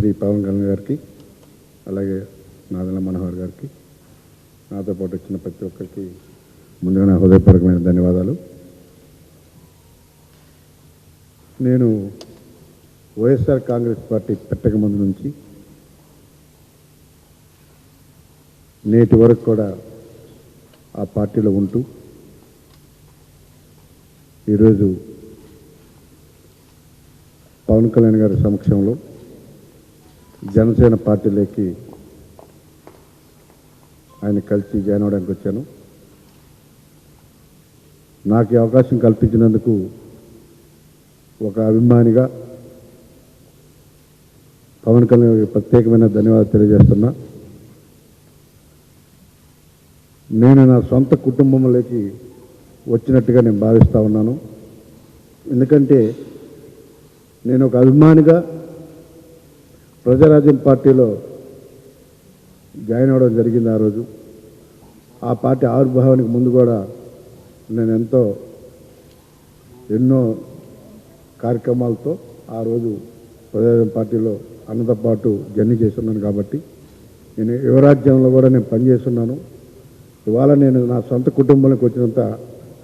శ్రీ పవన్ కళ్యాణ్ గారికి, అలాగే నాదెండ్ల మనోహర్ గారికి, నాతో పాటు వచ్చిన ప్రతి ఒక్కరికి ముందుగా నా హృదయపూర్వకమైన ధన్యవాదాలు. నేను వైఎస్ఆర్ కాంగ్రెస్ పార్టీ పెట్టక ముందు నుంచి నేటి వరకు కూడా ఆ పార్టీలో ఉంటూ ఈరోజు పవన్ కళ్యాణ్ గారి సమక్షంలో జనసేన పార్టీలోకి ఆయన కలిసి జాయిన్ అవడానికి వచ్చాను. నాకు ఈ అవకాశం కల్పించినందుకు ఒక అభిమానిగా పవన్ కళ్యాణ్ గారికి ప్రత్యేకమైన ధన్యవాదాలు తెలియజేస్తున్నా. నేను నా సొంత కుటుంబంలోకి వచ్చినట్టుగా నేను భావిస్తూ ఉన్నాను. ఎందుకంటే నేను ఒక అభిమానిగా ప్రజారాజ్యం పార్టీలో జాయిన్ అవ్వడం జరిగింది. ఆ రోజు ఆ పార్టీ ఆవిర్భావానికి ముందు కూడా నేను ఎన్నో కార్యక్రమాలతో ఆ రోజు ప్రజారాజ్యం పార్టీలో అన్నతో పాటు జర్నీ చేస్తున్నాను. కాబట్టి నేను యువరాజ్యంలో కూడా నేను పనిచేస్తున్నాను. ఇవాళ నేను నా సొంత కుటుంబంలోకి వచ్చినంత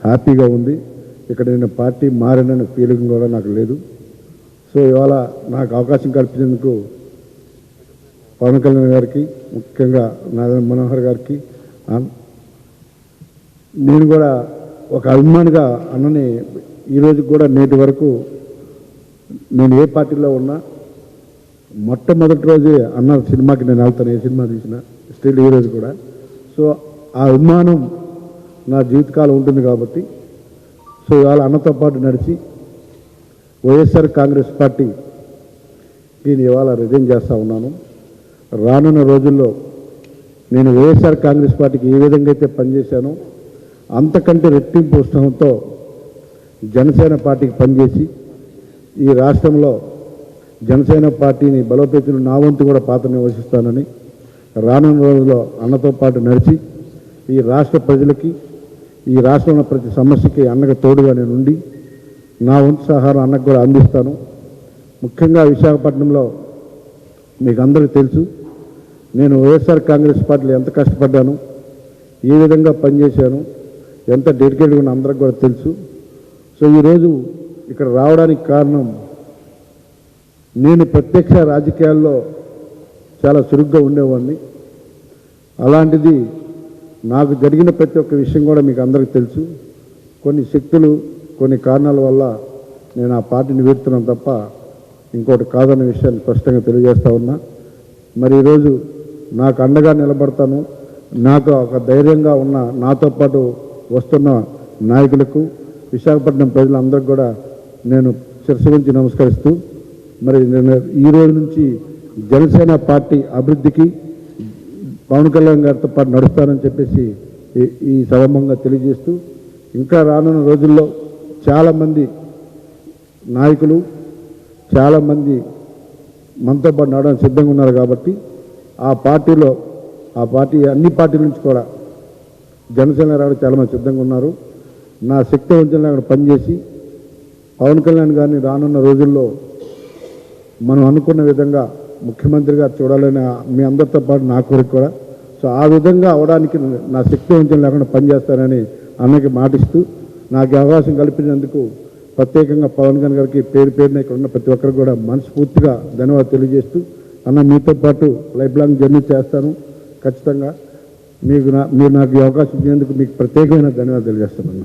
హ్యాపీగా ఉంది. ఇక్కడ నేను పార్టీ మారిన ఫీలింగ్ కూడా నాకు లేదు. సో ఇవాళ నాకు అవకాశం కల్పించేందుకు పవన్ కళ్యాణ్ గారికి, ముఖ్యంగా నాదెండ్ల మనోహర్ గారికి, నేను కూడా ఒక అభిమానిగా అన్నని ఈరోజు కూడా నేటి వరకు నేను ఏ పార్టీలో ఉన్నా మొట్టమొదటి రోజే అన్న సినిమాకి నేను వెళ్తాను. ఏ సినిమా తీసినా స్టిల్ ఈరోజు కూడా. సో ఆ అభిమానం నా జీవితకాలం ఉంటుంది. కాబట్టి సో ఇవాళ అన్నతో పాటు నడిచి వైఎస్ఆర్ కాంగ్రెస్ పార్టీ నేను ఇవాళ రిజైన్ చేస్తూ ఉన్నాను. రానున్న రోజుల్లో నేను వైఎస్ఆర్ కాంగ్రెస్ పార్టీకి ఏ విధంగా అయితే పనిచేశానో అంతకంటే రెట్టింపు ఉత్సాహంతో జనసేన పార్టీకి పనిచేసి ఈ రాష్ట్రంలో జనసేన పార్టీని బలోపేతం నా వంతు కూడా పాత్ర నిర్వహిస్తానని రానున్న రోజుల్లో అన్నతో పాటు నడిచి ఈ రాష్ట్ర ప్రజలకి, ఈ రాష్ట్రంలో ప్రతి సమస్యకి అన్నకు తోడుగా నేను ఉండి నా వంతు సహారం అన్నకు కూడా అందిస్తాను. ముఖ్యంగా విశాఖపట్నంలో మీకు అందరికీ తెలుసు, నేను వైఎస్ఆర్ కాంగ్రెస్ పార్టీలో ఎంత కష్టపడ్డాను, ఏ విధంగా పనిచేశాను, ఎంత డెడికేట్గా ఉన్న అందరికి కూడా తెలుసు. సో ఈరోజు ఇక్కడ రావడానికి కారణం, నేను ప్రత్యక్ష రాజకీయాల్లో చాలా చురుగ్గా ఉండేవాడిని. అలాంటిది నాకు జరిగిన ప్రతి ఒక్క విషయం కూడా మీకు అందరికీ తెలుసు. కొన్ని శక్తులు, కొన్ని కారణాల వల్ల నేను ఆ పార్టీని వీడుతున్నాను తప్ప ఇంకోటి కాదన్న విషయాన్ని స్పష్టంగా తెలియజేస్తూ ఉన్నా. మరి ఈరోజు నాకు అండగా నిలబడతాను, నాకు ఒక ధైర్యంగా ఉన్న నాతో పాటు వస్తున్న నాయకులకు, విశాఖపట్నం ప్రజలందరికీ కూడా నేను శిరస్సు గురించి నమస్కరిస్తూ, మరి నేను ఈ రోజు నుంచి జనసేన పార్టీ అభివృద్ధికి పవన్ కళ్యాణ్ గారితో పాటు నడుస్తానని చెప్పేసి ఈ సభంగా తెలియజేస్తూ, ఇంకా రానున్న రోజుల్లో చాలామంది నాయకులు, చాలామంది మనతో పాటు నడవడానికి సిద్ధంగా ఉన్నారు. కాబట్టి ఆ పార్టీ అన్ని పార్టీల నుంచి కూడా జనసేన రావడానికి చాలామంది సిద్ధంగా ఉన్నారు. నా శక్తి వంచనలో అక్కడ పనిచేసి పవన్ కళ్యాణ్ గారిని రానున్న రోజుల్లో మనం అనుకున్న విధంగా ముఖ్యమంత్రి గారు చూడాలని మీ అందరితో పాటు నా కోరిక కూడా. సో ఆ విధంగా అవడానికి నా శక్తి వంచన లేకుండా పనిచేస్తానని అన్నకి మాటిస్తూ, నాకు అవకాశం కల్పించినందుకు ప్రత్యేకంగా పవన్ కళ్యాణ్ గారికి పేరు పేరున ఇక్కడ ఉన్న ప్రతి ఒక్కరికి కూడా మనస్ఫూర్తిగా ధన్యవాదాలు తెలియజేస్తూ, అన్న మీతో పాటు లైఫ్ లాంగ్ జర్నీ చేస్తాను ఖచ్చితంగా. మీరు నాకు ఈ అవకాశం ఇచ్చినందుకు మీకు ప్రత్యేకమైన ధన్యవాదాలు తెలియజేస్తున్నాను.